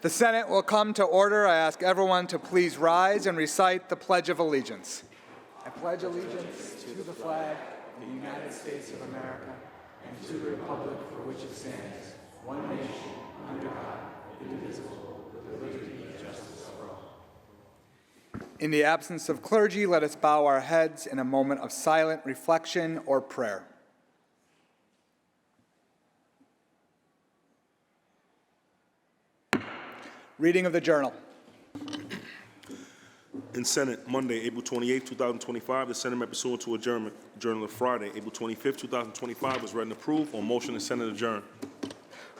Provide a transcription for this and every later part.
The Senate will come to order. I ask everyone to please rise and recite the Pledge of Allegiance. I pledge allegiance to the flag of the United States of America and to the republic for which it stands, one nation, under God, indivisible, with liberty and justice for all. In the absence of clergy, let us bow our heads in a moment of silent reflection or prayer. Reading of the journal. In Senate, Monday, April 28, 2025, the Senate met pursuant to adjournment. Journal of Friday, April 25, 2025, was read and approved. On motion, the Senate adjourned.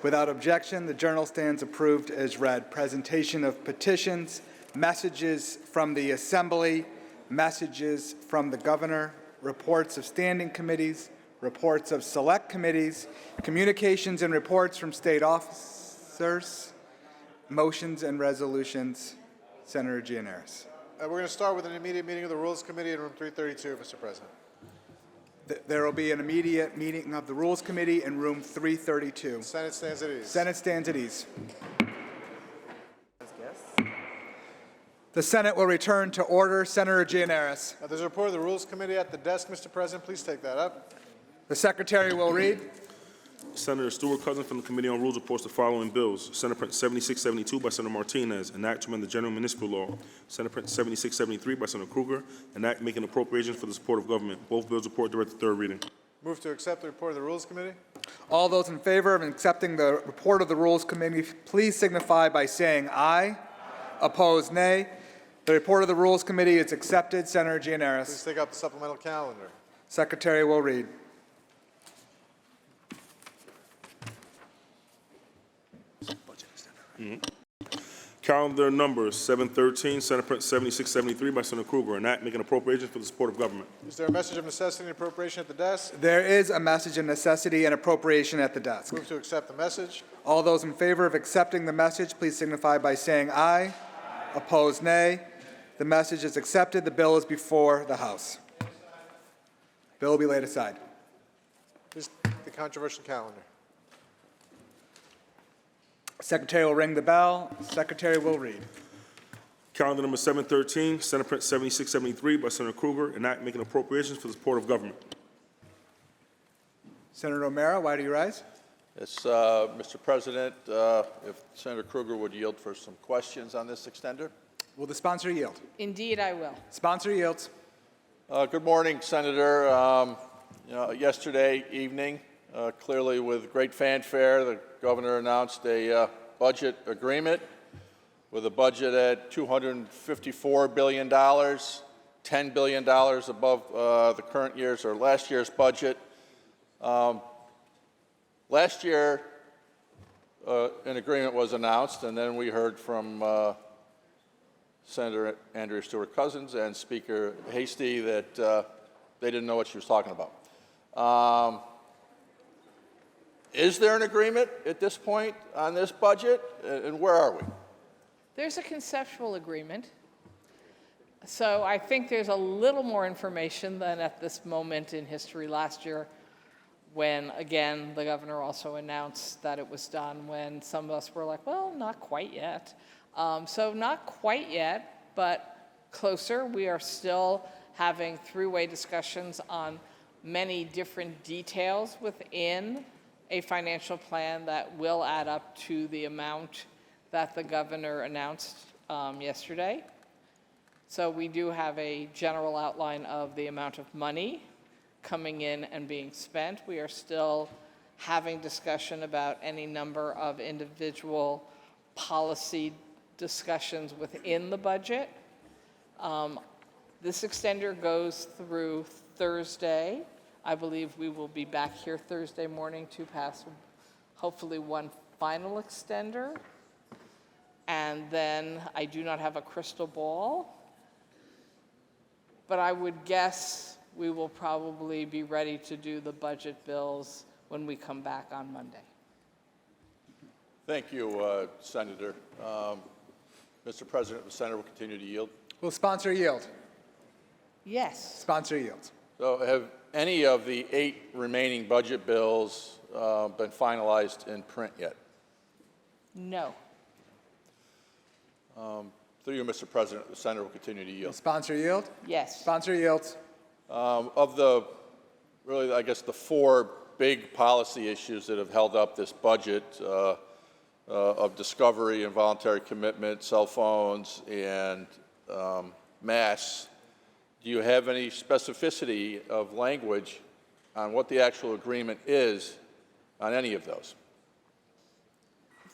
Without objection, the journal stands approved as read. Presentation of petitions, messages from the Assembly, messages from the Governor, reports of standing committees, reports of select committees, communications and reports from state officers, motions and resolutions. Senator Gianaris. We're going to start with an immediate meeting of the Rules Committee in room 332, Mr. President. There will be an immediate meeting of the Rules Committee in room 332. The Senate stands at ease. Senate stands at ease. The Senate will return to order. Senator Gianaris. There's a report of the Rules Committee at the desk, Mr. President. Please take that up. The Secretary will read. Senator Stewart-Cousins from the Committee on Rules reports the following bills. Senate Print 7672 by Senator Martinez, an act to amend the general municipal law. Senate Print 7673 by Senator Krueger, an act making appropriations for the support of government. Both bills report direct to third reading. Move to accept the report of the Rules Committee. All those in favor of accepting the report of the Rules Committee, please signify by saying aye. Opposed, nay. The report of the Rules Committee is accepted. Senator Gianaris. Please take up the supplemental calendar. Secretary will read. Calendar numbers 713, Senate Print 7673 by Senator Krueger, an act making appropriations for the support of government. Is there a message of necessity and appropriation at the desk? There is a message of necessity and appropriation at the desk. Move to accept the message. All those in favor of accepting the message, please signify by saying aye. Opposed, nay. The message is accepted. The bill is before the House. Bill will be laid aside. Please the controversial calendar. Secretary will ring the bell. Secretary will read. Calendar number 713, Senate Print 7673 by Senator Krueger, an act making appropriations for the support of government. Senator O'Mara, why do you rise? Yes, Mr. President, if Senator Krueger would yield for some questions on this extender. Will the sponsor yield? Indeed, I will. Sponsor yields. Good morning, Senator. Yesterday evening, clearly with great fanfare, the governor announced a budget agreement with a budget at $254 billion, $10 billion above the current year's or last year's budget. Last year, an agreement was announced, and then we heard from Senator Andrea Stewart-Cousins and Speaker Hasty that they didn't know what she was talking about. Is there an agreement at this point on this budget, and where are we? There's a conceptual agreement. So I think there's a little more information than at this moment in history last year when, again, the governor also announced that it was done when some of us were like, well, not quite yet. So not quite yet, but closer. We are still having three-way discussions on many different details within a financial plan that will add up to the amount that the governor announced yesterday. So we do have a general outline of the amount of money coming in and being spent. We are still having discussion about any number of individual policy discussions within the budget. This extender goes through Thursday. I believe we will be back here Thursday morning to pass hopefully one final extender. And then I do not have a crystal ball, but I would guess we will probably be ready to do the budget bills when we come back on Monday. Thank you, Senator. Mr. President, the Senator will continue to yield. Will sponsor yield? Yes. Sponsor yields. So have any of the 8 remaining budget bills been finalized in print yet? No. Through you, Mr. President, the senator will continue to Will yield. sponsor yield? Yes. Sponsor yields. Of the, really, I guess, the four big policy issues that have held up this budget of discovery and voluntary commitment, cell phones, and masks, do you have any specificity of language on what the actual agreement is on any of those?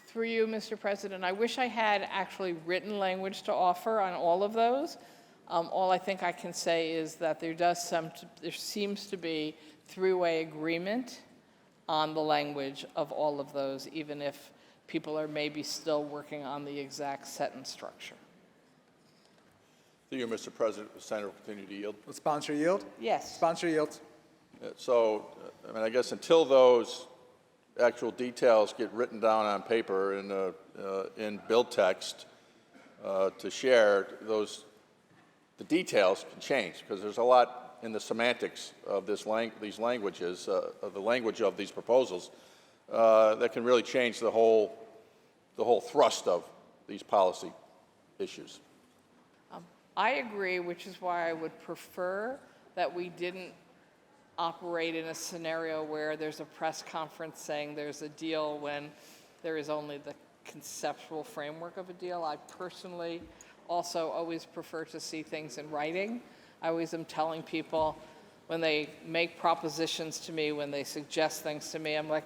Through you, Mr. President, I wish I had actually written language to offer on all of those. All I think I can say is that there seems to be three-way agreement on the language of all of those, even if people are maybe still working on the exact sentence structure. Through you, Mr. President, the senator will continue to yield. Will sponsor yield? Yes. Sponsor yields. So, I mean, I guess until those actual details get written down on paper in bill text to share, the details can change, because there's a lot in the semantics of these languages, of the language of these proposals, that can really change the whole thrust of these policy issues. I agree, which is why I would prefer that we didn't operate in a scenario where there's a press conference saying there's a deal when there is only the conceptual framework of a deal. I personally also always prefer to see things in writing. I always am telling people when they make propositions to me, when they suggest things to me, I'm like,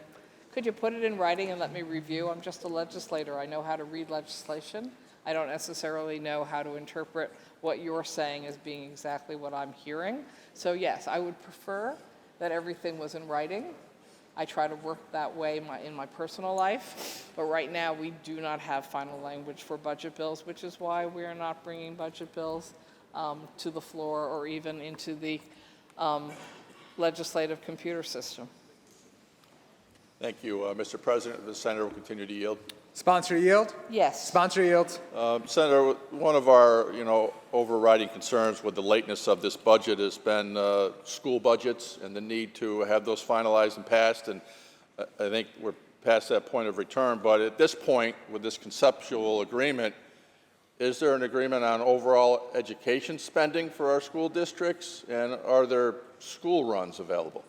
could you put it in writing and let me review? I'm just a legislator. I know how to read legislation. I don't necessarily know how to interpret what you're saying as being exactly what I'm hearing. So yes, I would prefer that everything was in writing. I try to work that way in my personal life, but right now we do not have final language for budget bills, which is why we are not bringing budget bills to the floor or even into the legislative computer system. Thank you, Mr. President. The senator will continue to yield. Sponsor yield? Yes. Sponsor yields. Senator, one of our, overriding concerns with the lateness of this budget has been school budgets and the need to have those finalized and passed. And I think we're past that point of return. But at this point, with this conceptual agreement, is there an agreement on overall education spending for our school districts? And are there school runs available?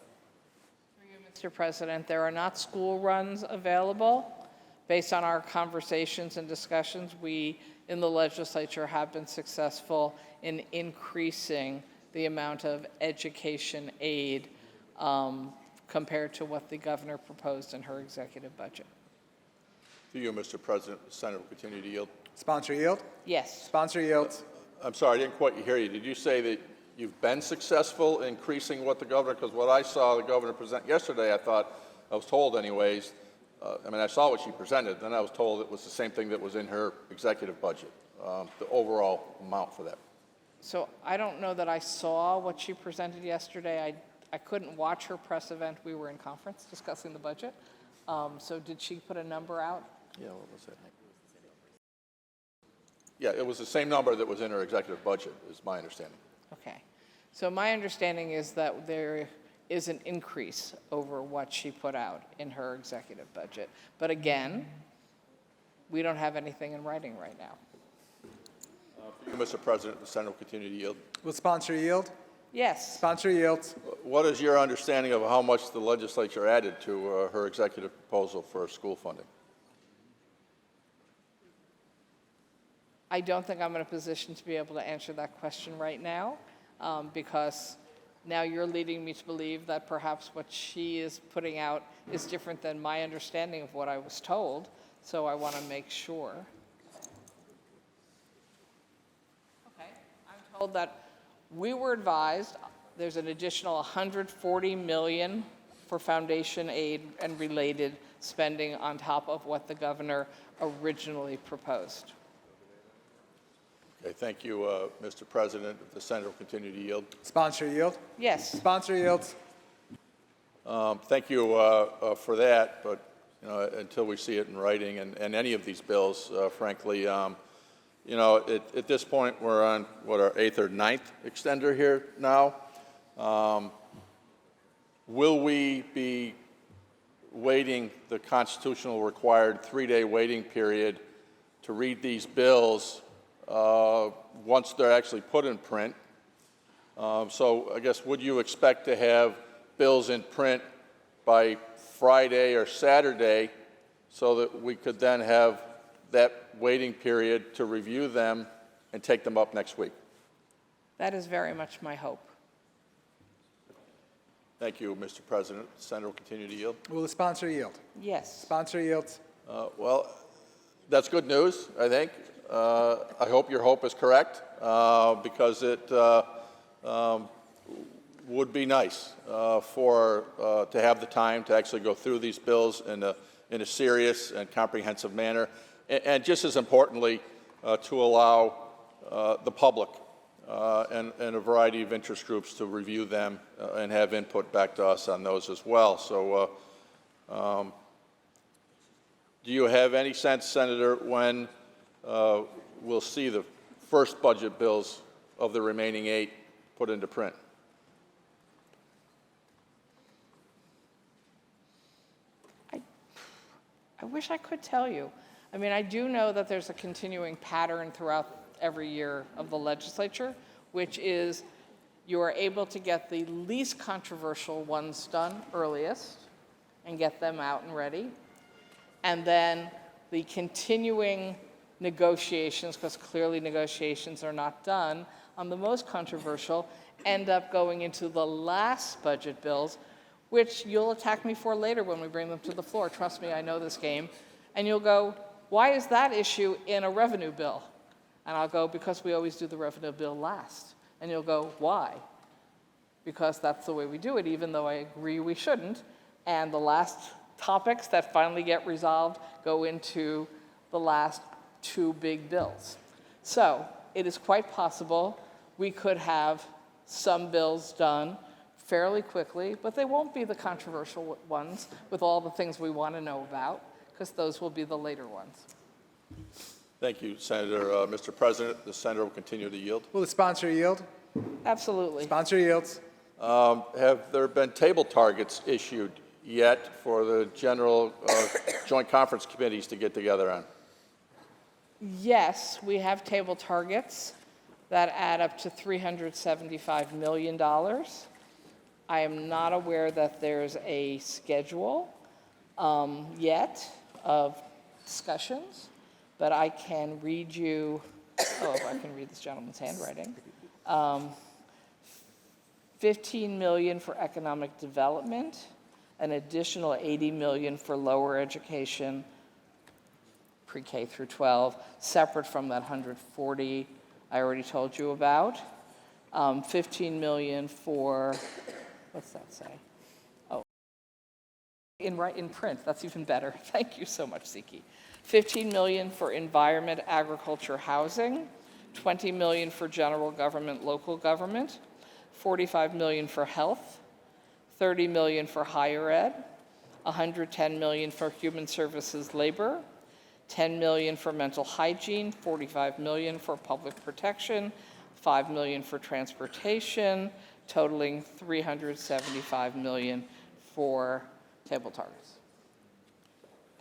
Mr. President, there are not school runs available. Based on our conversations and discussions, we in the legislature have been successful in increasing the amount of education aid compared to what the governor proposed in her executive budget. To you, Mr. President, the senator will continue to yield. Sponsor yield? Yes. Sponsor yields. I'm sorry, I didn't quite hear you. Did you say that you've been successful in increasing what the governor, because what I saw the governor present yesterday, I was told anyways, I saw what she presented, then I was told it was the same thing that was in her executive budget, the overall amount for that. So I don't know that I saw what she presented yesterday. I couldn't watch her press event. We were in conference discussing the budget. So did she put a number out? Yeah, what was it? Yeah, it was the same number that was in her executive budget, is my understanding. Okay. So my understanding is that there is an increase over what she put out in her executive budget. But again, we don't have anything in writing right now. For you, Mr. President, the senator will continue to yield. Will sponsor yield? Yes. Sponsor yields. What is your understanding of how much the legislature added to her executive proposal for school funding? I don't think I'm in a position to be able to answer that question right now because now you're leading me to believe that perhaps what she is putting out is different than my understanding of what I was told, so I want to make sure. Okay, I'm told that we were advised there's an additional $140 million for foundation aid and related spending on top of what the governor originally proposed. Okay, thank you, Mr. President. The senator will continue to yield. Sponsor yield? Yes. Sponsor yields. Thank you for that, but until we see it in writing and any of these bills, frankly, at this point we're on our 8th or 9th extender here now. Will we be waiting the constitutional required 3-day waiting period to read these bills once they're actually put in print. So I guess, would you expect to have bills in print by Friday or Saturday so that we could then have that waiting period to review them and take them up next week? That is very much my hope. Thank you, Mr. President. The senator will continue to yield. Will the sponsor yield? Yes. Sponsor yields. Well, that's good news, I think. I hope your hope is correct because it would be nice to have the time to actually go through these bills in a serious and comprehensive manner, and just as importantly, to allow the public and a variety of interest groups to review them and have input back to us on those as well. So do you have any sense, Senator, when we'll see the first budget bills of the remaining 8 put into print? I wish I could tell you. I mean, I do know that there's a continuing pattern throughout every year of the legislature, which is you are able to get the least controversial ones done earliest and get them out and ready. And then the continuing negotiations, because clearly negotiations are not done, on the most controversial, end up going into the last budget bills, which you'll attack me for later when we bring them to the floor. Trust me, I know this game. And you'll go, why is that issue in a revenue bill? And I'll go, because we always do the revenue bill last. And you'll go, why? Because that's the way we do it, even though I agree we shouldn't. And the last topics that finally get resolved go into the last 2 big bills. So it is quite possible we could have some bills done fairly quickly, but they won't be the controversial ones with all the things we want to know about, because those will be the later ones. Thank you, Senator. Mr. President, the senator will continue to yield. Will the sponsor yield? Absolutely. Sponsor yields. Have there been table targets issued yet for the general joint conference committees to get together on? Yes, we have table targets that add up to $375 million. I am not aware that there's a schedule yet of discussions, but I can read you, I can read this gentleman's handwriting. 15 million for economic development, an additional 80 million for lower education, pre-K through 12, separate from that 140 I already told you about. 15 million for, what's that say? Oh, in print, that's even better. Thank you so much, Siki. 15 million for environment, agriculture, housing, 20 million for general government, local government, 45 million for health, 30 million for higher ed, 110 million for human services labor, 10 million for mental hygiene, 45 million for public protection, 5 million for transportation, totaling 375 million for table targets.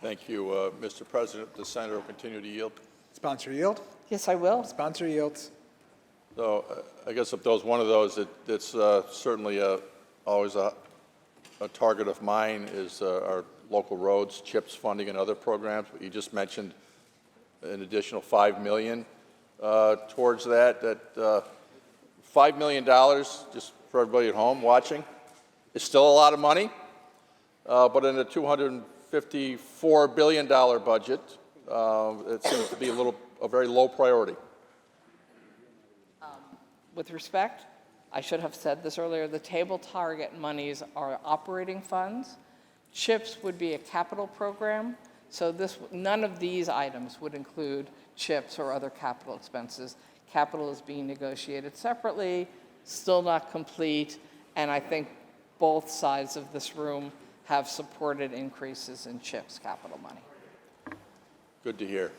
Thank you, Mr. President. The senator will continue to yield. Sponsor yield. Yes, I will. Sponsor yields. So I guess if there's one of those, it's certainly always a target of mine is our local roads, CHIPS funding, and other programs. But you just mentioned an additional $5 million towards that. That $5 million, just for everybody at home watching, is still a lot of money. But in a $254 billion budget, it seems to be a very low priority. With respect, I should have said this earlier, the table target monies are operating funds. CHIPS would be a capital program, so none of these items would include CHIPS or other capital expenses. Capital is being negotiated separately, still not complete, and I think both sides of this room have supported increases in CHIPS capital money. Good to hear.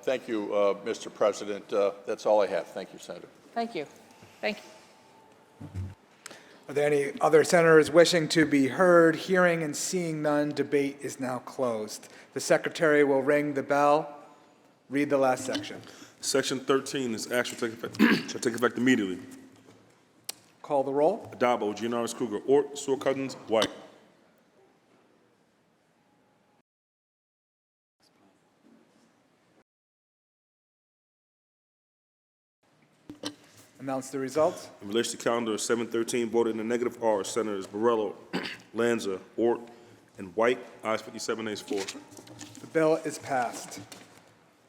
Thank you, Mr. President. That's all I have. Thank you, Senator. Thank you. Thank you. Are there any other senators wishing to be heard? Hearing and seeing none, debate is now closed. The secretary will ring the bell. Read the last section. Section 13, this act shall take effect immediately. Call the roll. Adabo, Gianaris Kruger, Ort, Stewart Cousins, White. Announce the results. In relation to calendar 713, voted in the negative are Senators Borrello, Lanza, Ort, and White. Ayes 57, nays 4. The bill is passed.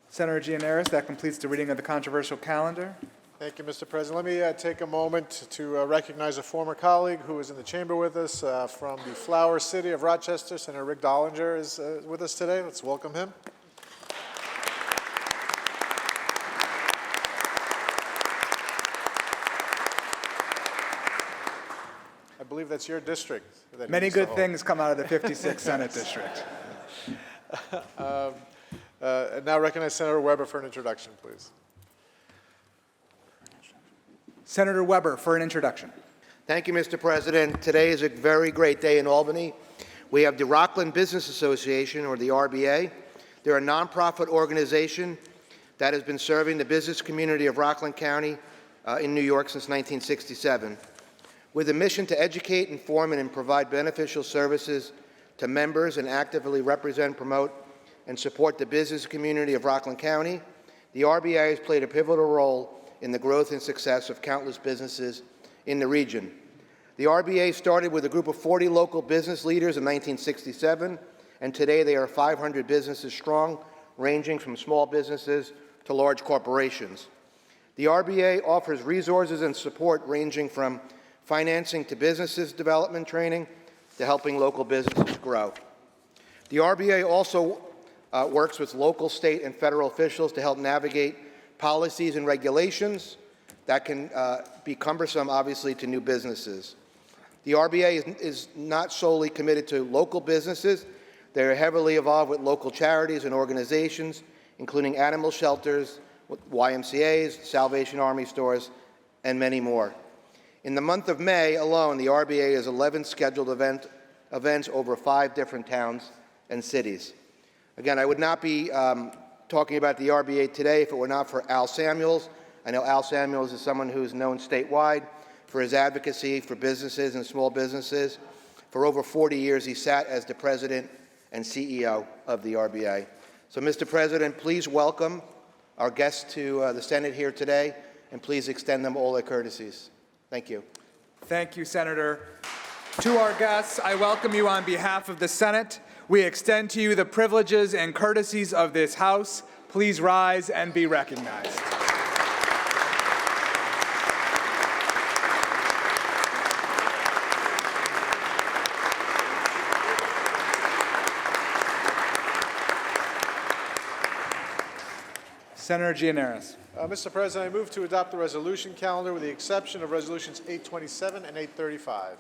Senator Gianaris, that completes the reading of the controversial calendar. Thank you, Mr. President. Let me take a moment to recognize a former colleague who is in the chamber with us from the Flower City of Rochester. Senator Rick Dollinger is with us today. Let's welcome him. I believe that's your district. That he Many used to good hold. things come out of the 56th Senate District. And now recognize Senator Weber for an introduction, please. Senator Weber for an introduction. Thank you, Mr. President. Today is a very great day in Albany. We have the Rockland Business Association, or the RBA. They're a nonprofit organization that has been serving the business community of Rockland County in New York since 1967. With a mission to educate, inform, and provide beneficial services to members and actively represent, promote, and support the business community of Rockland County, the RBA has played a pivotal role in the growth and success of countless businesses in the region. The RBA started with a group of 40 local business leaders in 1967, and today they are 500 businesses strong, ranging from small businesses to large corporations. The RBA offers resources and support ranging from financing to businesses development training to helping local businesses grow. The RBA also works with local, state, and federal officials to help navigate policies and regulations that can be cumbersome, obviously, to new businesses. The RBA is not solely committed to local businesses. They are heavily involved with local charities and organizations, including animal shelters, YMCAs, Salvation Army stores, and many more. In the month of May alone, the RBA has 11 scheduled events over 5 different towns and cities. Again, I would not be talking about the RBA today if it were not for Al Samuels. I know Al Samuels is someone who's known statewide for his advocacy for businesses and small businesses. For over 40 years, he sat as the president and CEO of the RBA. So, Mr. President, please welcome our guests to the Senate here today, and please extend them all their courtesies. Thank you. Thank you, Senator. To our guests, I welcome you on behalf of the Senate. We extend to you the privileges and courtesies of this House. Please rise and be recognized. Senator Gianaris. Mr. President, I move to adopt the resolution calendar with the exception of resolutions 827 and 835.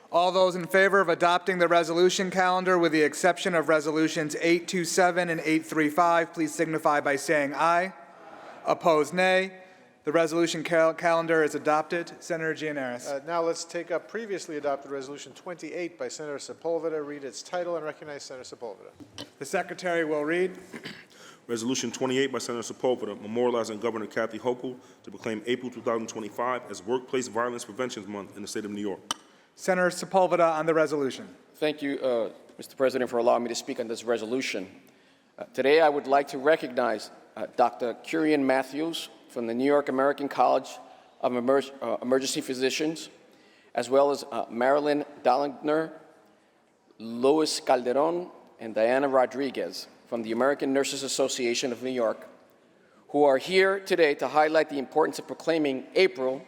All those in favor of adopting the resolution calendar with the exception of resolutions 827 and 835, please signify by saying aye. Opposed, nay. The resolution calendar is adopted. Senator Gianaris. Now let's take up previously adopted resolution 28 by Senator Sepulveda, read its title, and recognize Senator Sepulveda. The Secretary will read. Resolution 28 by Senator Sepulveda, memorializing Governor Kathy Hochul to proclaim April 2025 as Workplace Violence Prevention Month in the state of New York. Senator Sepulveda on the resolution. Thank you, Mr. President, for allowing me to speak on this resolution. Today, I would like to recognize Dr. Kurian Matthews from the New York American College of Emergency Physicians, as well as Marilyn Dollingner, Luis Calderon, and Diana Rodriguez from the American Nurses Association of New York, who are here today to highlight the importance of proclaiming April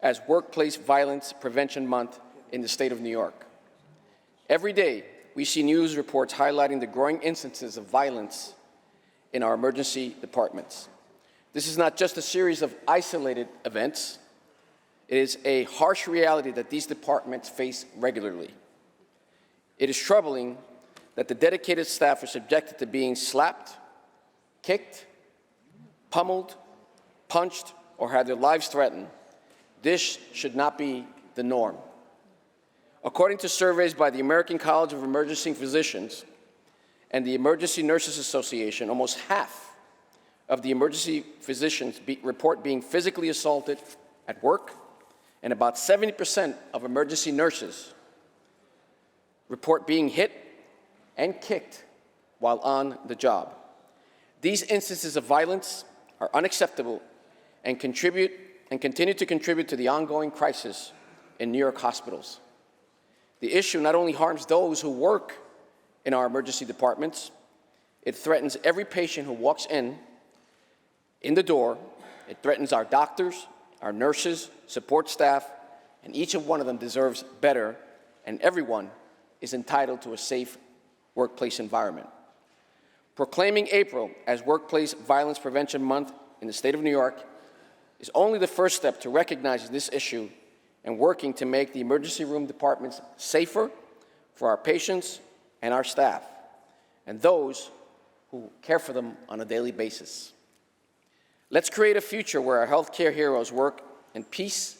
as Workplace Violence Prevention Month in the state of New York. Every day, we see news reports highlighting the growing instances of violence in our emergency departments. This is not just a series of isolated events. It is a harsh reality that these departments face regularly. It is troubling that the dedicated staff are subjected to being slapped, kicked, pummeled, punched, or have their lives threatened. This should not be the norm. According to surveys by the American College of Emergency Physicians and the Emergency Nurses Association, almost half of the emergency physicians report being physically assaulted at work, and about 70% of emergency nurses report being hit and kicked while on the job. These instances of violence are unacceptable and continue to contribute to the ongoing crisis in New York hospitals. The issue not only harms those who work in our emergency departments, it threatens every patient who walks in the door. It threatens our doctors, our nurses, support staff, and each one of them deserves better, and everyone is entitled to a safe workplace environment. Proclaiming April as Workplace Violence Prevention Month in the state of New York is only the first step to recognize this issue and working to make the emergency room departments safer for our patients and our staff, and those who care for them on a daily basis. Let's create a future where our healthcare heroes work in peace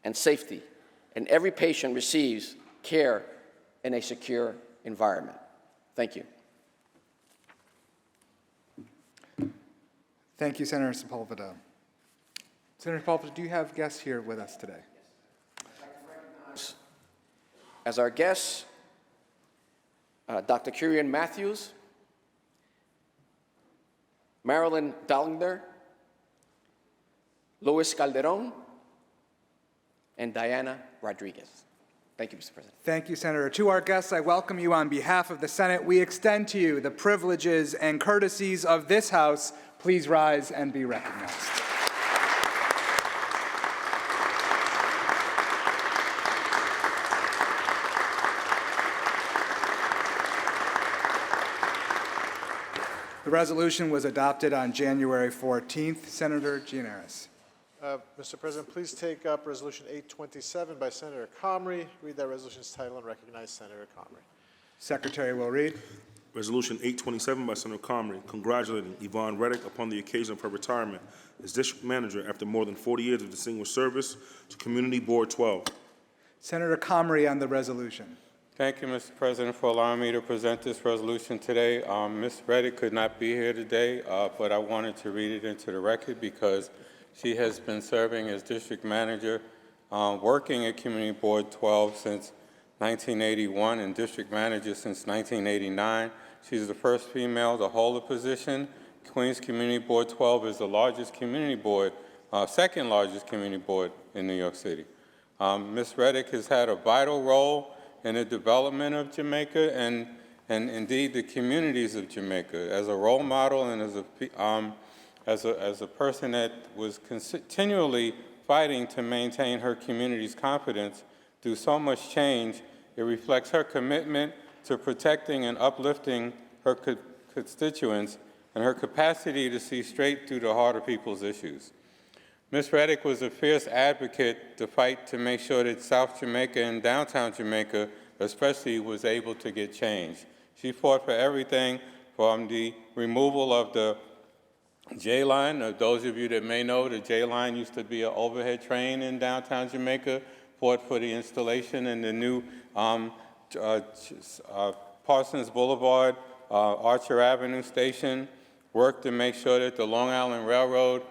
and safety, and every patient receives care in a secure environment. Thank you. Thank you, Senator Sepulveda. Senator Sepulveda, do you have guests here with us today? As our guests, Dr. Kirian Matthews, Marilyn Dollinger, Luis Calderon, and Diana Rodriguez. Thank you, Mr. President. Thank you, Senator. To our guests, I welcome you on behalf of the Senate. We extend to you the privileges and courtesies of this House. Please rise and be recognized. The resolution was adopted on January 14th. Senator Gianaris. Mr. President, please take up Resolution 827 by Senator Comrie. Read that resolution's title and recognize Senator Comrie. Secretary will read. Resolution 827 by Senator Comrie, congratulating Yvonne Reddick upon the occasion of her retirement as district manager after more than 40 years of distinguished service to Community Board 12. Senator Comrie on the resolution. Thank you, Mr. President, for allowing me to present this resolution today. Ms. Reddick could not be here today, but I wanted to read it into the record because she has been serving as district manager, working at Community Board 12 since 1981 and district manager since 1989. She's the first female to hold the position. Queens Community Board 12 is the largest community board, second largest community board in New York City. Ms. Reddick has had a vital role in the development of Jamaica and indeed the communities of Jamaica as a role model and as a person that was continually fighting to maintain her community's confidence through so much change. It reflects her commitment to protecting and uplifting her constituents and her capacity to see straight through the heart of people's issues. Ms. Reddick was a fierce advocate to fight to make sure that South Jamaica and downtown Jamaica especially was able to get change. She fought for everything from the removal of the J-Line. Those of you that may know, the J-Line used to be an overhead train in downtown Jamaica, fought for the installation in the new Parsons Boulevard, Archer Avenue station, worked to make sure that the Long Island Railroad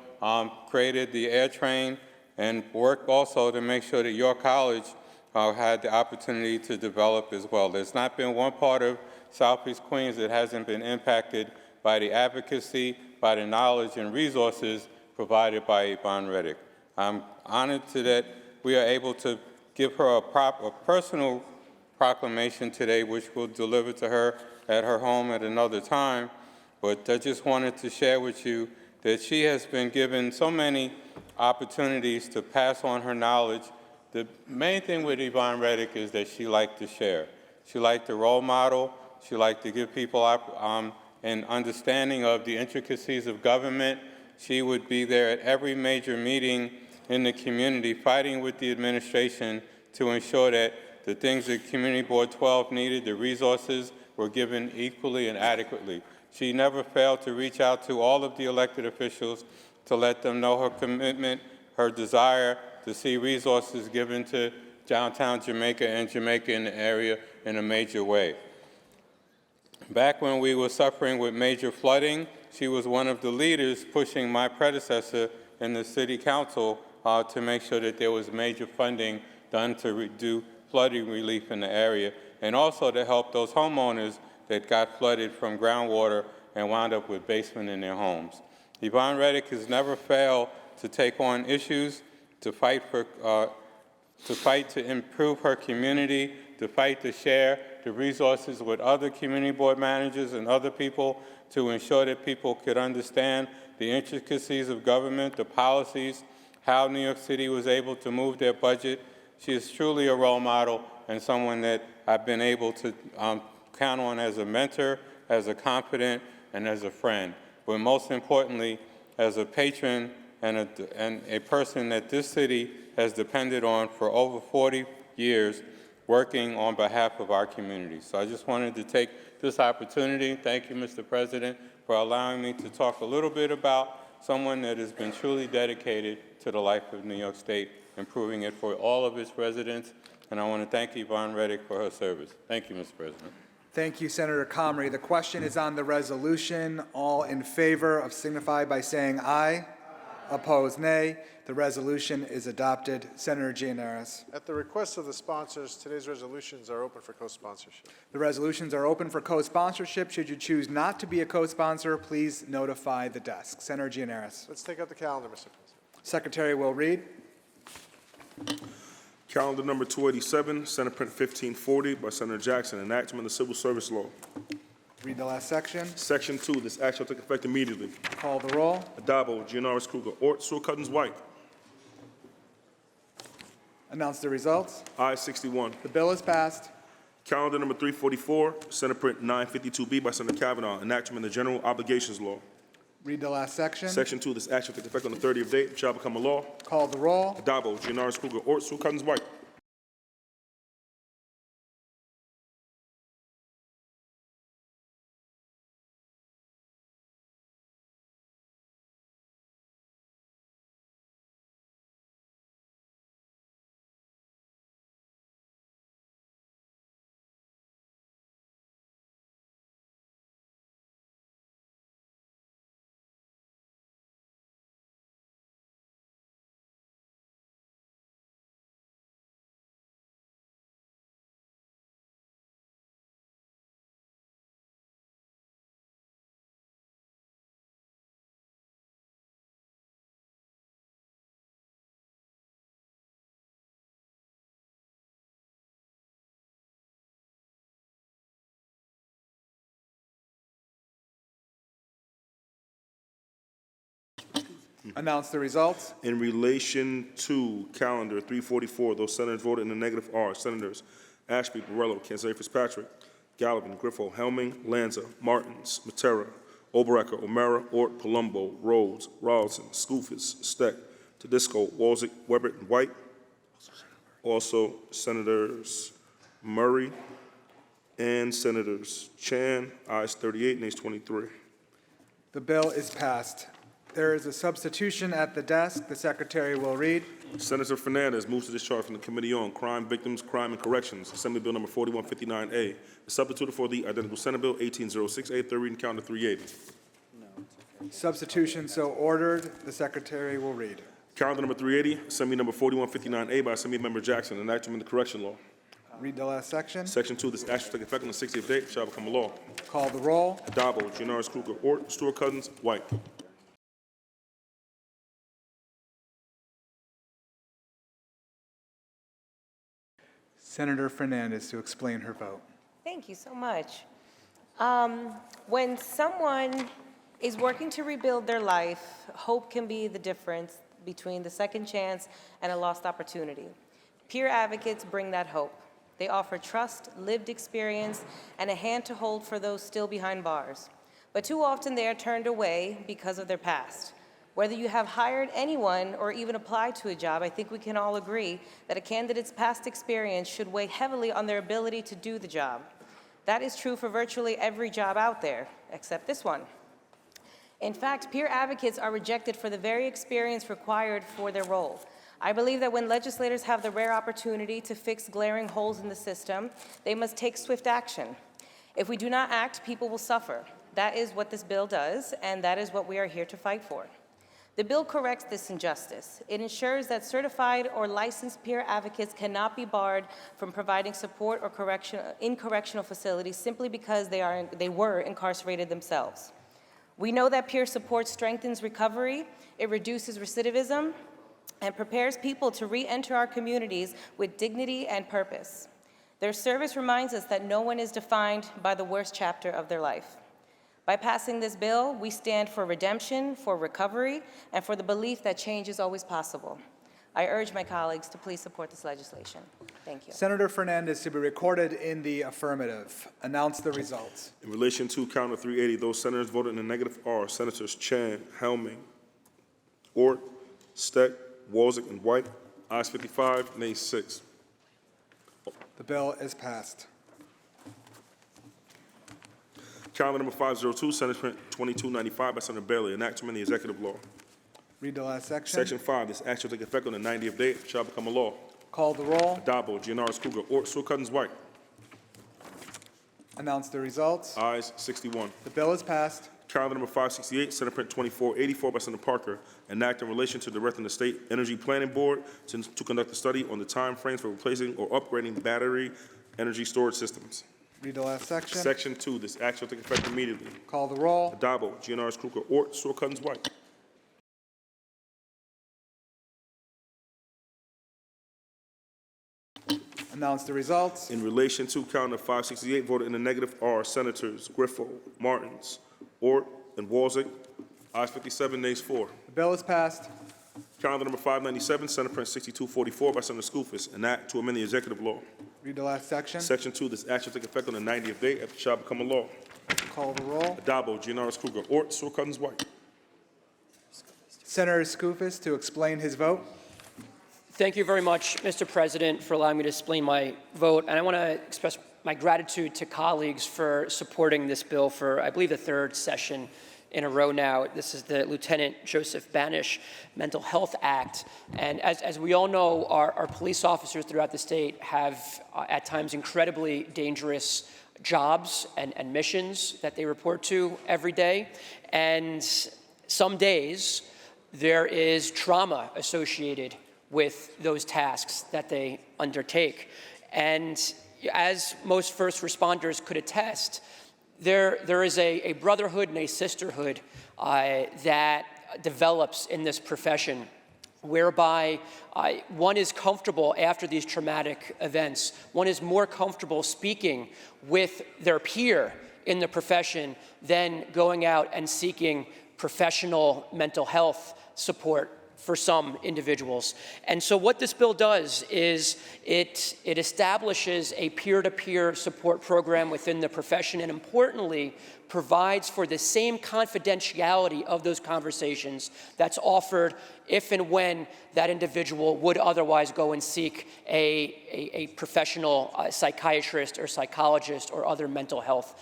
created the air train, and worked also to make sure that York College had the opportunity to develop as well. There's not been one part of Southeast Queens that hasn't been impacted by the advocacy, by the knowledge and resources provided by Yvonne Reddick. I'm honored that we are able to give her a personal proclamation today, which we'll deliver to her at her home at another time. But I just wanted to share with you that she has been given so many opportunities to pass on her knowledge. The main thing with Yvonne Reddick is that she liked to share. She liked to role model. She liked to give people an understanding of the intricacies of government. She would be there at every major meeting in the community, fighting with the administration to ensure that the things that Community Board 12 needed, the resources, were given equally and adequately. She never failed to reach out to all of the elected officials to let them know her commitment, her desire to see resources given to downtown Jamaica and Jamaica in the area in a major way. Back when we were suffering with major flooding she was one of the leaders pushing my predecessor in the city council to make sure that there was major funding done to do flooding relief in the area, and also to help those homeowners that got flooded from groundwater and wound up with basement in their homes. Yvonne Reddick has never failed to take on issues, to fight to improve her community, to fight to share the resources with other community board managers and other people to ensure that people could understand the intricacies of government, the policies, how New York City was able to move their budget. She is truly a role model and someone that I've been able to count on as a mentor, as a confidant, and as a friend, but most importantly, as a patron and a person that this city has depended on for over 40 years, working on behalf of our community. So I just wanted to take this opportunity, thank you, Mr. President, for allowing me to talk a little bit about someone that has been truly dedicated to the life of New York State, improving it for all of its residents. And I want to thank Yvonne Reddick for her service. Thank you, Mr. President. Thank you, Senator Comrie. The question is on the resolution. All in favor of signify by saying aye. Opposed, nay. The resolution is adopted. Senator Gianaris. At the request of the sponsors, today's resolutions are open for co-sponsorship. The resolutions are open for co-sponsorship. Should you choose not to be a co-sponsor, please notify the desk. Senator Gianaris. Let's take up the calendar, Mr. President. Secretary will read. Calendar number 287, Senate Print 1540 by Senator Jackson, enactment of the Civil Service Law. Read the last section. Section 2, this act shall take effect immediately. Call the roll. Adabo, Gianaris Kruger, Ort, Stewart Cousins, White. Announce the results. Ayes 61. The bill is passed. Calendar number 344, Senate Print 952B by Senator Kavanaugh, enactment of the General Obligations Law. Read the last section. Section 2, this act shall take effect on the 30th date and shall become a law. Call the roll. Adabo, Gianaris Kruger, Ort, Stewart Cousins, White. Announce the results. In relation to calendar 344, those senators voted in the negative are Senators Ashby, Borrello, Canzeri Fitzpatrick, Gallivan, Griffo, Helming, Lanza, Martins, Matera, Oberacker, O'Mara, Ort, Palumbo, Rhodes, Rawlson, Skoufis, Steck, Tedisco, Walzick, Weber, and White. Also, Senators Murray and Senators Chan, ayes 38, nays 23. The bill is passed. There is a substitution at the desk. The secretary will read. Senator Fernandez moves to discharge from the Committee on Crime Victims, Crime, and Corrections, Assembly Bill number 4159A, substituted for the identical Senate Bill 1806A, third reading, calendar 380. Substitution so ordered. The secretary will read. Calendar number 380, Assembly number 4159A by Assembly Member Jackson, enactment of the correction law. Read the last section. Section 2, this act shall take effect on the 60th date, shall become a law. Call the roll. Adabo, Gianaris Kruger, Ort, Stewart Cousins, White. Senator Fernandez to explain her vote. Thank you so much. When someone is working to rebuild their life, hope can be the difference between the second chance and a lost opportunity. Peer advocates bring that hope. They offer trust, lived experience, and a hand to hold for those still behind bars. But too often they are turned away because of their past. Whether you have hired anyone or even applied to a job, I think we can all agree that a candidate's past experience should weigh heavily on their ability to do the job. That is true for virtually every job out there, except this one. In fact, peer advocates are rejected for the very experience required for their role. I believe that when legislators have the rare opportunity to fix glaring holes in the system, they must take swift action. If we do not act, people will suffer. That is what this bill does, and that is what we are here to fight for. The bill corrects this injustice. It ensures that certified or licensed peer advocates cannot be barred from providing support or in correctional facilities simply because they were incarcerated themselves. We know that peer support strengthens recovery, it reduces recidivism, and prepares people to re-enter our communities with dignity and purpose. Their service reminds us that no one is defined by the worst chapter of their life. By passing this bill, we stand for redemption, for recovery, and for the belief that change is always possible. I urge my colleagues to please support this legislation. Thank you. Senator Fernandez to be recorded in the affirmative. Announce the results. In relation to counter 380, those senators voted in the negative are Senators Chan, Helming, Ort, Steck, Walzek, and White. Ayes 55, nays 6. The bill is passed. Calendar number 502, Senate Print 2295 by Senator Bailey, an act to amend the executive law. Read the last section. Section 5, this act shall take effect on the 90th day, it shall become a law. Call the roll. Addabbo, Gianaris Kruger, Ort, Stewart Cousins, White. Announce the results. Ayes 61. The bill is passed. Calendar number 568, Senate Print 2484 by Senator Parker, an act in relation to directing the State Energy Planning Board to conduct a study on the time frames for replacing or upgrading battery energy storage systems. Read the last section. Section 2, this act shall take effect immediately. Call the roll. Addabbo, Gianaris Kruger, Ort, Stewart Cousins, White. Announce the results. In relation to calendar 568, voted in the negative are Senators Griffo, Martins, Ort, and Walzek. Ayes 57, nays 4. The bill is passed. Calendar number 597, Senate Print 6244 by Senator Skoufis, an act to amend the executive law. Read the last section. Section 2, this act shall take effect on the 90th day after it shall become a law. Call the roll. Addabbo, Gianaris Kruger, Ort, Stewart Cousins, White. Senator Skoufis to explain his vote. Thank you very much, Mr. President, for allowing me to explain my vote. And I want to express my gratitude to colleagues for supporting this bill for, I believe, the third session in a row now. This is the Lieutenant Joseph Banish Mental Health Act. And as we all know, our police officers throughout the state have, at times, incredibly dangerous jobs and missions that they report to every day. And some days, there is trauma associated with those tasks that they undertake. And as most first responders could attest, there is a brotherhood and a sisterhood that develops in this profession, whereby one is comfortable after these traumatic events. One is more comfortable speaking with their peer in the profession than going out and seeking professional mental health support for some individuals. And so what this bill does is it establishes a peer-to-peer support program within the profession, and importantly, provides for the same confidentiality of those conversations that's offered if and when that individual would otherwise go and seek a professional psychiatrist or psychologist or other mental health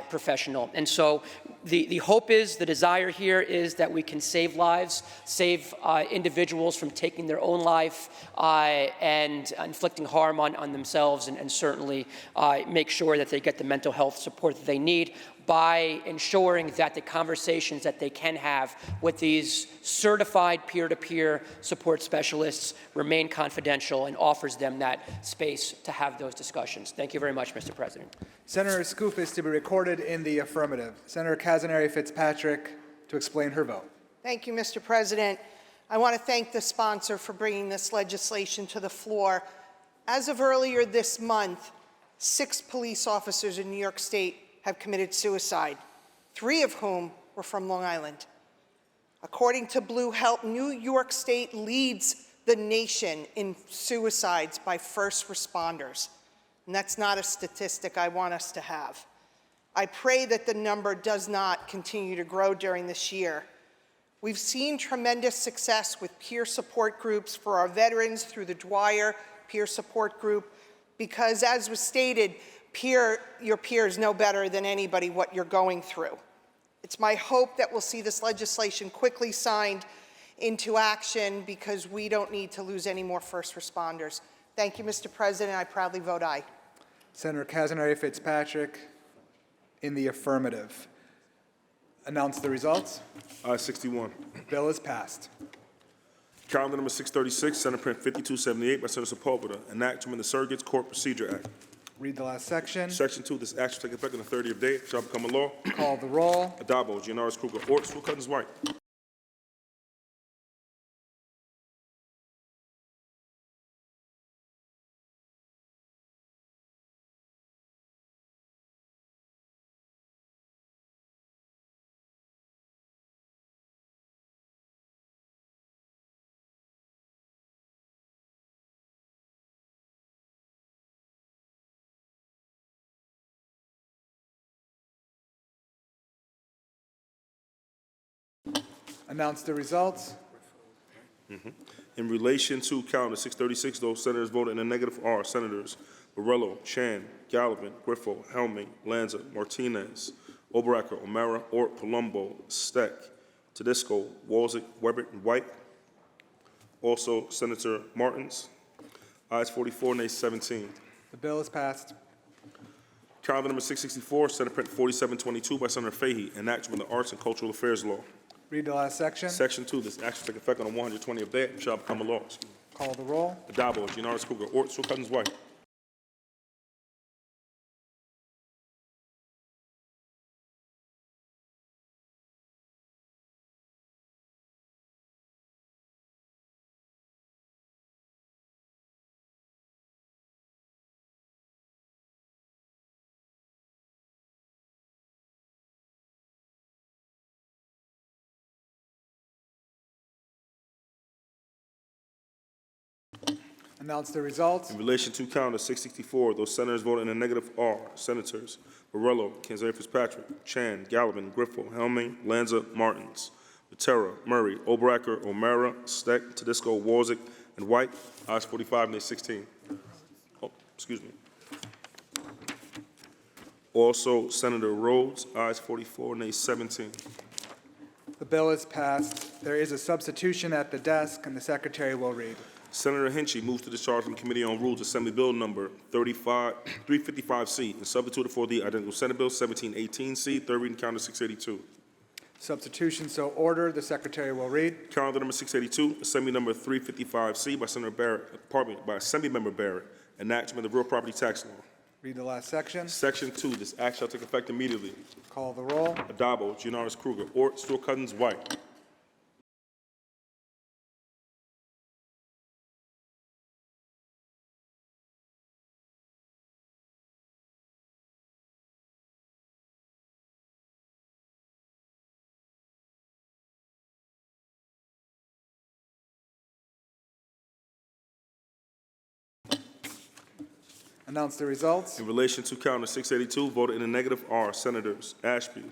professional. And so the hope is, the desire here is that we can save lives, save individuals from taking their own life and inflicting harm on themselves, and certainly make sure that they get the mental health support that they need by ensuring that the conversations that they can have with these certified peer-to-peer support specialists remain confidential and offers them that space to have those discussions. Thank you very much, Mr. President. Senator Skoufis to be recorded in the affirmative. Senator Kazanari Fitzpatrick to explain her vote. Thank you, Mr. President. I want to thank the sponsor for bringing this legislation to the floor. As of earlier this month, 6 police officers in New York State have committed suicide, 3 of whom were from Long Island. According to Blue Health, New York State leads the nation in suicides by first responders. And that's not a statistic I want us to have. I pray that the number does not continue to grow during this year. We've seen tremendous success with peer support groups for our veterans through the Dwyer Peer Support Group, because as was stated, your peers know better than anybody what you're going through. It's my hope that we'll see this legislation quickly signed into action, because we don't need to lose any more first responders. Thank you, Mr. President. I proudly vote aye. Senator Kazanari Fitzpatrick in the affirmative. Announce the results. Ayes 61. Bill is passed. Calendar number 636, Senate Print 5278 by Senator Sepulveda, an act to amend the Surrogates Court Procedure Act. Read the last section. Section 2, this act shall take effect on the 30th day, shall become a law. Call the roll. Addabbo, Gianaris Kruger, Ort, Sewell Cousins, White. Announce the results. In relation to calendar 636, those senators voted in the negative are Senators Borrello, Chan, Gallivan, Griffo, Helming, Lanza, Martinez, Oberacker, O'Mara, Ort, Palumbo, Steck, Tedisco, Walzick, Weber, and White. Also, Senator Martins. Ayes 44, nays 17. The bill is passed. Calendar number 664, Senate Print 4722 by Senator Fahey, an act from the Arts and Cultural Affairs Law. Read the last section. Section 2, this act shall take effect on the 120th day and shall become a law. Call the roll. Addabbo, Gianaris Kruger, Ort, Sewell Cousins, White. Announce the results. In relation to calendar 664, those senators voted in the negative are Senators Borrello, Kanzeri Fitzpatrick, Chan, Gallivan, Griffo, Helming, Lanza, Martins, Matera, Murray, Oberacker, O'Mara, Steck, Tedisco, Walzick, and White. Ayes 45, nays 16. Oh, excuse me. Also, Senator Rhodes, ayes 44, nays 17. The bill is passed. There is a substitution at the desk, and the secretary will read. Senator Hinchey moves to discharge from Committee on Rules Assembly Bill Number 355C and substitute for the identical Senate Bill 1718C, third reading, calendar 682. Substitution so ordered. The secretary will read. Calendar number 682, Assembly Number 355C by Senator Barrett, by Assemblymember Barrett, an act to amend the real property tax law. Read the last section. Section 2, this act shall take effect immediately. Call the roll. Addabbo, Gianaris Kruger, Ort, Sewell Cousins, White. Announce the results. In relation to calendar 682, voted in the negative are Senators Ashby,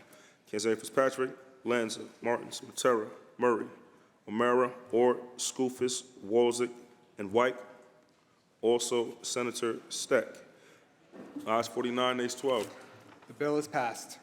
Kanzeri Fitzpatrick, Lanza, Martins, Matera, Murray, O'Mara, Ort, Skoufis, Walzick, and White. Also, Senator Steck. Ayes 49, nays 12. The bill is passed.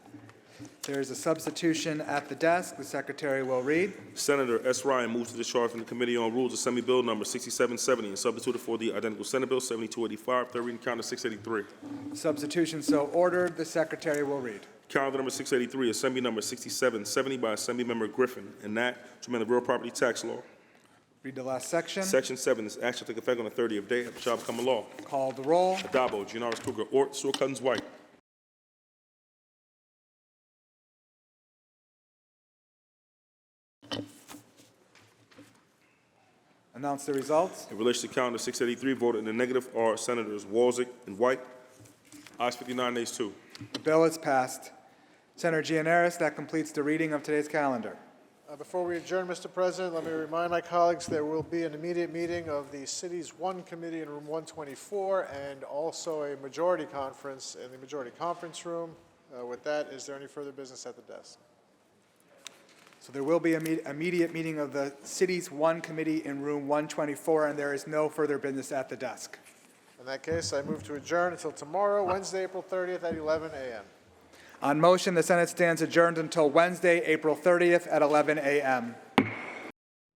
There is a substitution at the desk. The secretary will read. Senator S. Ryan moves to discharge from the Committee on Rules Assembly Bill Number 6770 and substitute for the identical Senate Bill 7285, third reading, calendar 683. Substitution so ordered. The secretary will read. Calendar number 683, Assembly Number 6770 by Assemblymember Griffin, an act to amend the real property tax law. Read the last section. Section 7, this act shall take effect on the 30th day and shall become a law. Call the roll. Addabbo, Gianaris Kruger, Ort, Sewell Cousins, White. Announce the results. In relation to calendar 683, voted in the negative are Senators Walzick and White. Ayes 59, nays 2. The bill is passed. Senator Gianaris, that completes the reading of today's calendar. Before we adjourn, Mr. President, let me remind my colleagues there will be an immediate meeting of the City's One Committee in Room 124 and also a majority conference in the majority conference room. With that, is there any further business at the desk? So there will be an immediate meeting of the City's One Committee in Room 124, and there is no further business at the desk. In that case, I move to adjourn until tomorrow, Wednesday, April 30th at 11 a.m. On motion, the Senate stands adjourned until Wednesday, April 30th at 11 a.m.